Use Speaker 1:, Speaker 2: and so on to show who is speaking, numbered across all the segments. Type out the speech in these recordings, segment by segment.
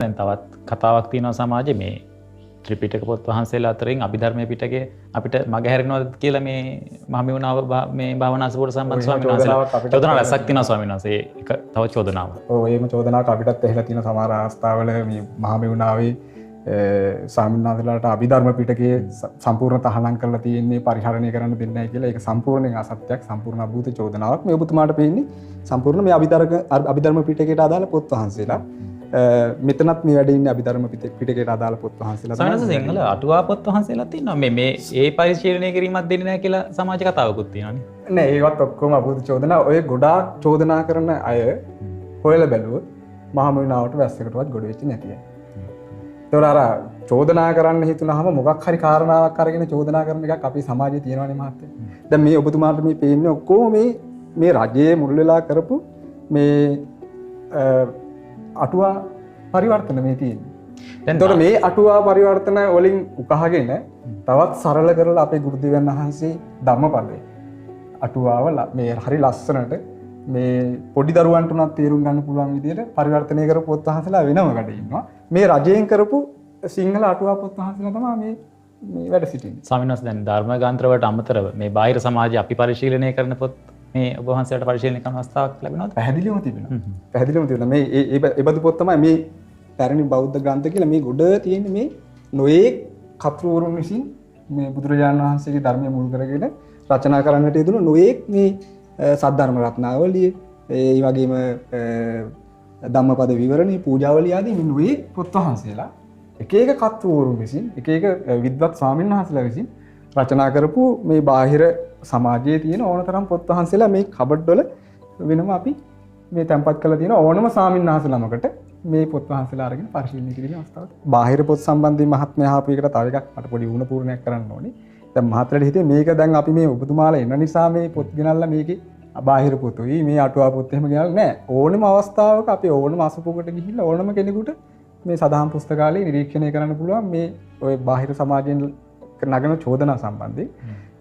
Speaker 1: දැන් තවත් කතාවක් තියෙනවා සමාජයේ මේ ත්‍රිපිටක පොත් වහන්සේලා අතරින් අභිධර්ම පිටකේ අපිට මගහැරෙනවද කියලා මේ මහමෙවුනාව මේ භාවනාසපුර සම්බන්ධ ස්වාමීන් වහන්සේලා චෝදනා රැසක් තියෙනවා ස්වාමීන් වහන්සේ. ඒක තව චෝදනාවක්.
Speaker 2: ඔව් එහෙම චෝදනාවක් අපිටත් ඇහිලා තියෙන සමහර අවස්ථාවල මේ මහමෙවුනාවේ ස්වාමීන් වහන්සේලාට අභිධර්ම පිටකයේ සම්පූර්ණ තහනම් කරලා තියෙන්නේ පරිහරණය කරන්න දෙන්නේ නැහැ කියලා. ඒක සම්පූර්ණයෙන් අසත්‍යයක්, සම්පූර්ණ අභූත චෝදනාවක්. මේ ඔබතුමාට පෙන්නේ සම්පූර්ණ මේ අභිධර්ම පිටකයට අදාළ පොත් වහන්සේලා මෙතනත් මේ වැඩ ඉන්නේ අභිධර්ම පිටකයට අදාළ පොත් වහන්සේලා තමයි.
Speaker 1: සමහරවිට සිංහල අටුවා පොත් වහන්සේලා තියෙනවා. මේ ඒ පරිශීලනය කිරීමක් දෙන්නේ නැහැ කියලා සමාජ කතාවකුත් තියෙනවානේ.
Speaker 2: නෑ ඒවත් ඔක්කොම අභූත චෝදනා. ඔය ගොඩාක් චෝදනා කරන අය හොයලා බැලුවොත් මහමෙවුනාවට වැස්සකටවත් ගොඩ වෙච්ච නැති අය. ඒතකොට අර චෝදනා කරන්න හිතුනහම මොකක් හරි කාරණාවක් අරගෙන චෝදනා කරන එකක් අපේ සමාජයේ තියෙනවානේ මහත්තයා. දැන් මේ ඔබතුමාට මේ පේන්නේ ඔක්කොම මේ රජයේ මුල් වෙලා කරපු මේ අටුවා පරිවර්තන මේ තියෙන්නේ. එතකොට මේ අටුවා පරිවර්තන වලින් උකහාගෙන තවත් සරල කරලා අපේ ගුරුදේවයන් වහන්සේ ධම්මපදයේ අටුවාව මේ හරි ලස්සනට මේ පොඩි දරුවන්ට උනත් තේරුම් ගන්න පුළුවන් විදිහට පරිවර්තනය කරපු පොත් වහන්සේලා වෙනම වැඩ ඉන්නවා. මේ රජයෙන් කරපු සිංහල අටුවා පොත් වහන්සේලා තමයි මේ වැඩ සිටින්නේ.
Speaker 1: ස්වාමීන් වහන්සේ දැන් ධර්ම ගාන්ත්‍ර වලට අමතරව මේ බාහිර සමාජයේ අපි පරිශීලනය කරන පොත් මේ ඔබ වහන්සේලාට පරිශීලනය කරන අවස්ථාවක් ලැබෙනවද?
Speaker 2: පැහැදිලිවම තිබෙනවා. පැහැදිලිවම තිබෙනවා. මේ ඒ බඳු පොත් තමයි මේ පැරණි බෞද්ධ ග්‍රන්ථ කියලා මේ ගොඩ තියෙන මේ නොයේ කතුරුවරුන් විසින් මේ බුදුරජාණන් වහන්සේගේ ධර්මය මුල් කරගෙන රචනා කරන්නට යෙදුණු නොයේ මේ සද්ධර්ම රත්නාවලිය, ඒ වගේම ධම්මපද විවරණේ, පූජාවලිය ආදී මේ නොයේ පොත් වහන්සේලා එක එක කතුරුවරුන් විසින් එක එක විද්වත් ස්වාමීන් වහන්සේලා විසින් රචනා කරපු මේ බාහිර සමාජයේ තියෙන ඕනතරම් පොත් වහන්සේලා මේ කබඩ් වල වෙනම අපි මේ තැන්පත් කරලා තියෙන ඕනම ස්වාමීන් වහන්සේ ළමකට මේ පොත් වහන්සේලා අරගෙන පරිශීලනය කිරීමේ අවස්ථාවක්. බාහිර පොත් සම්බන්ධයෙන් මහත්මයා ආපු එකට තව එකක් මට පොඩි වුණ පූර්ණයක් කරන්න ඕනේ. දැන් මහත්මයාට හිතේ මේක දැන් අපි මේ ඔබතුමාලා එන නිසා මේ පොත් ගෙනල්ලා මේකේ බාහිර පොතුයි මේ අටුවා පොත් එහෙම ගෙනල්ලා නෑ. ඕනම අවස්ථාවක අපි ඕනම අසපුවකට ගිහිල්ලා ඕනම කෙනෙකුට මේ සදාම් පුස්තකාලේ නිරීක්ෂණය කරන්න පුළුවන් මේ ඔය බාහිර සමාජයෙන් නගන චෝදනා සම්බන්ධයෙන්.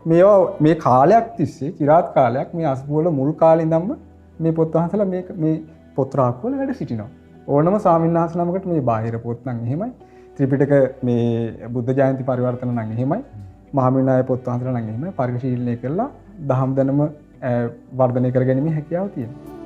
Speaker 2: මේවා මේ කාලයක් තිස්සේ চিරාත් කාලයක් මේ අසපුවල මුල් කාලේ ඉඳන්ම මේ පොත් වහන්සලා මේ පොත් රාක්කවල වැඩ සිටිනවා. ඕනම ස්වාමීන් වහන්සේ නමකට මේ බාහිර පොත් නම් එහෙමයි. ත්‍රිපිටක මේ බුද්ධ ජයන්ති පරිවර්තන නම් එහෙමයි. මහමෙවුනාවේ පොත් වහන්සලා නම් එහෙමයි. පරිශීලනය කරලා දහම් දැනුම වර්ධනය කරගැනීමේ හැකියාව තියෙනවා.